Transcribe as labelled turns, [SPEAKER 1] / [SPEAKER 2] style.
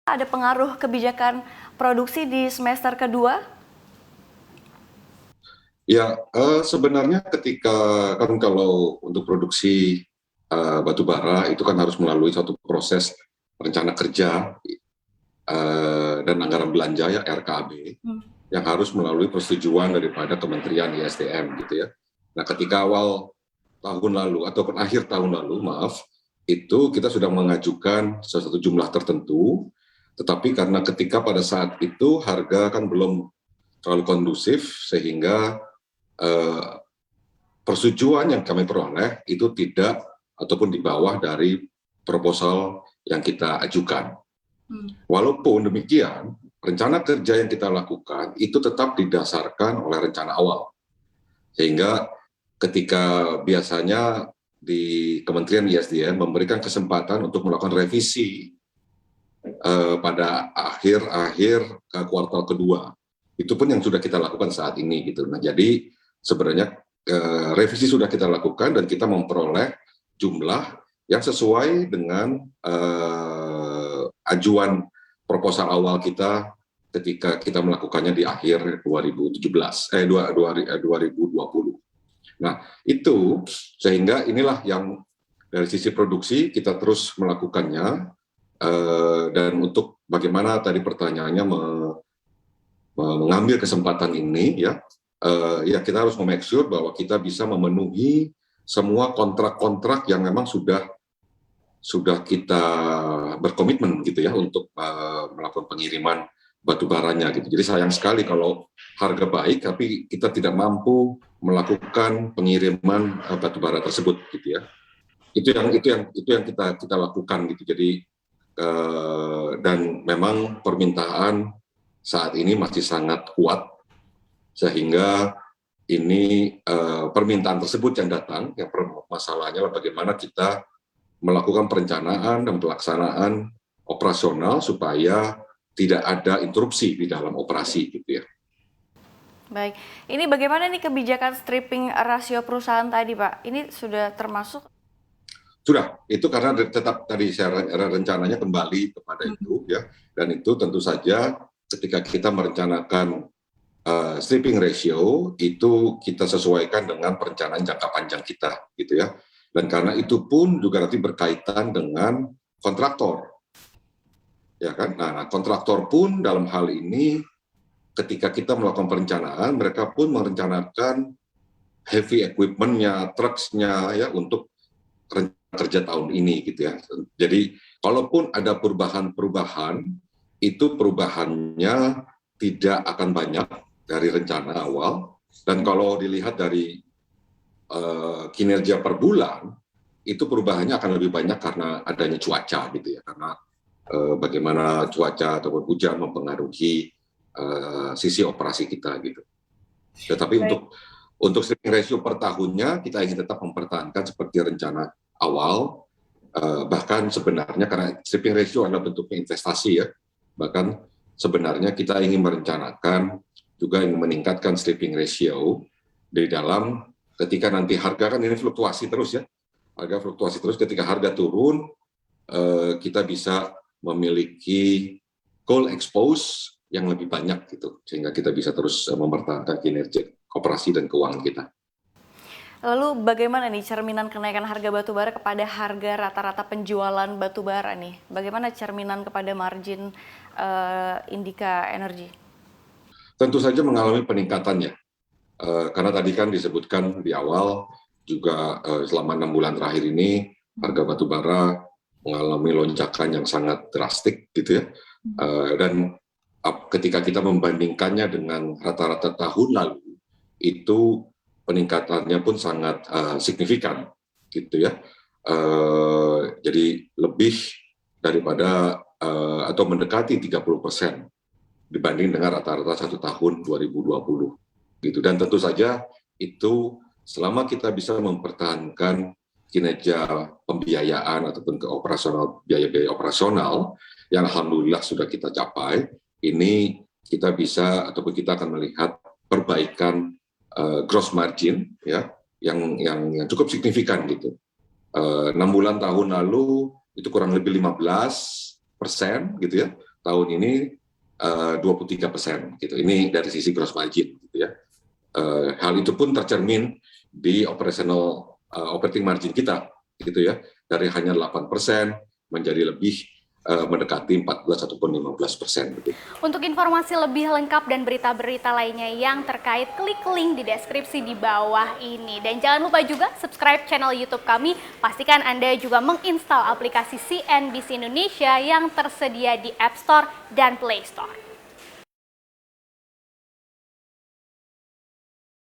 [SPEAKER 1] Ada pengaruh kebijakan produksi di semester kedua?
[SPEAKER 2] Ya, sebenarnya ketika kan kalau untuk produksi batu bara itu kan harus melalui suatu proses rencana kerja dan anggaran belanja ya RKAB yang harus melalui persetujuan daripada Kementerian ISDM gitu ya. Nah, ketika awal tahun lalu ataupun akhir tahun lalu, maaf, itu kita sudah mengajukan sesuatu jumlah tertentu, tetapi karena ketika pada saat itu harga kan belum terlalu kondusif sehingga persetujuan yang kami peroleh itu tidak ataupun di bawah dari proposal yang kita ajukan. Walaupun demikian, rencana kerja yang kita lakukan itu tetap didasarkan oleh rencana awal. Sehingga ketika biasanya di Kementerian ISDM memberikan kesempatan untuk melakukan revisi pada akhir kuartal kedua, itu pun yang sudah kita lakukan saat ini gitu. Nah, jadi sebenarnya revisi sudah kita lakukan dan kita memperoleh jumlah yang sesuai dengan ajuan proposal awal kita ketika kita melakukannya di akhir 2020. Nah, itu sehingga inilah yang dari sisi produksi kita terus melakukannya, dan untuk bagaimana tadi pertanyaannya mengambil kesempatan ini ya, ya kita harus make sure bahwa kita bisa memenuhi semua kontrak-kontrak yang memang sudah kita berkomitmen gitu ya untuk melakukan pengiriman batu baranya gitu. Jadi sayang sekali kalau harga baik tapi kita tidak mampu melakukan pengiriman batu bara tersebut gitu ya. Itu yang kita lakukan gitu. Jadi dan memang permintaan saat ini masih sangat kuat sehingga ini permintaan tersebut yang datang, yang masalahnya adalah bagaimana kita melakukan perencanaan dan pelaksanaan operasional supaya tidak ada interupsi di dalam operasi gitu ya.
[SPEAKER 1] Baik, ini bagaimana nih kebijakan stripping rasio perusahaan tadi Pak? Ini sudah termasuk?
[SPEAKER 2] Sudah, itu karena tetap tadi saya rencananya kembali kepada itu ya, dan itu tentu saja ketika kita merencanakan stripping ratio itu kita sesuaikan dengan perencanaan jangka panjang kita gitu ya. Dan karena itu pun juga nanti berkaitan dengan kontraktor. Ya kan? Nah, kontraktor pun dalam hal ini ketika kita melakukan perencanaan, mereka pun merencanakan heavy equipment-nya, trucks-nya ya untuk kerja tahun ini gitu ya. Jadi, kalaupun ada perubahan, itu perubahannya tidak akan banyak dari rencana awal. Dan kalau dilihat dari kinerja per bulan, itu perubahannya akan lebih banyak karena adanya cuaca gitu ya, karena bagaimana cuaca ataupun hujan mempengaruhi sisi operasi kita gitu. Tetapi untuk stripping ratio per tahunnya kita ingin tetap mempertahankan seperti rencana awal, bahkan sebenarnya karena stripping ratio adalah bentuknya investasi ya, bahkan sebenarnya kita ingin merencanakan juga ingin meningkatkan stripping ratio di dalam ketika nanti harga kan ini fluktuasi terus ya, harga fluktuasi terus, ketika harga turun kita bisa memiliki coal expose yang lebih banyak gitu, sehingga kita bisa terus mempertahankan kinerja operasi dan keuangan kita.
[SPEAKER 1] Lalu bagaimana nih cerminan kenaikan harga batu bara kepada harga rata-rata penjualan batu bara nih? Bagaimana cerminan kepada margin Indika Energy?
[SPEAKER 2] Tentu saja mengalami peningkatannya. Karena tadi kan disebutkan di awal juga selama 6 bulan terakhir ini harga batu bara mengalami lonjakan yang sangat drastik gitu ya, dan ketika kita membandingkannya dengan rata-rata tahun lalu itu peningkatannya pun sangat signifikan gitu ya, jadi lebih daripada atau mendekati 30% dibanding dengan rata-rata satu tahun 2020. Gitu. Dan tentu saja itu selama kita bisa mempertahankan kinerja pembiayaan ataupun biaya-biaya operasional yang alhamdulillah sudah kita capai, ini kita bisa ataupun kita akan melihat perbaikan gross margin ya yang cukup signifikan gitu. 6 bulan tahun lalu itu kurang lebih 15% gitu ya, tahun ini 23% gitu. Ini dari sisi gross margin gitu ya. Hal itu pun tercermin di operating margin kita gitu ya, dari hanya 8% menjadi lebih mendekati 14 ataupun 15% gitu.
[SPEAKER 3] Untuk informasi lebih lengkap dan berita-berita lainnya yang terkait, klik link di deskripsi di bawah ini. Dan jangan lupa juga subscribe channel YouTube kami. Pastikan Anda juga menginstal aplikasi CNBC Indonesia yang tersedia di App Store dan Play Store.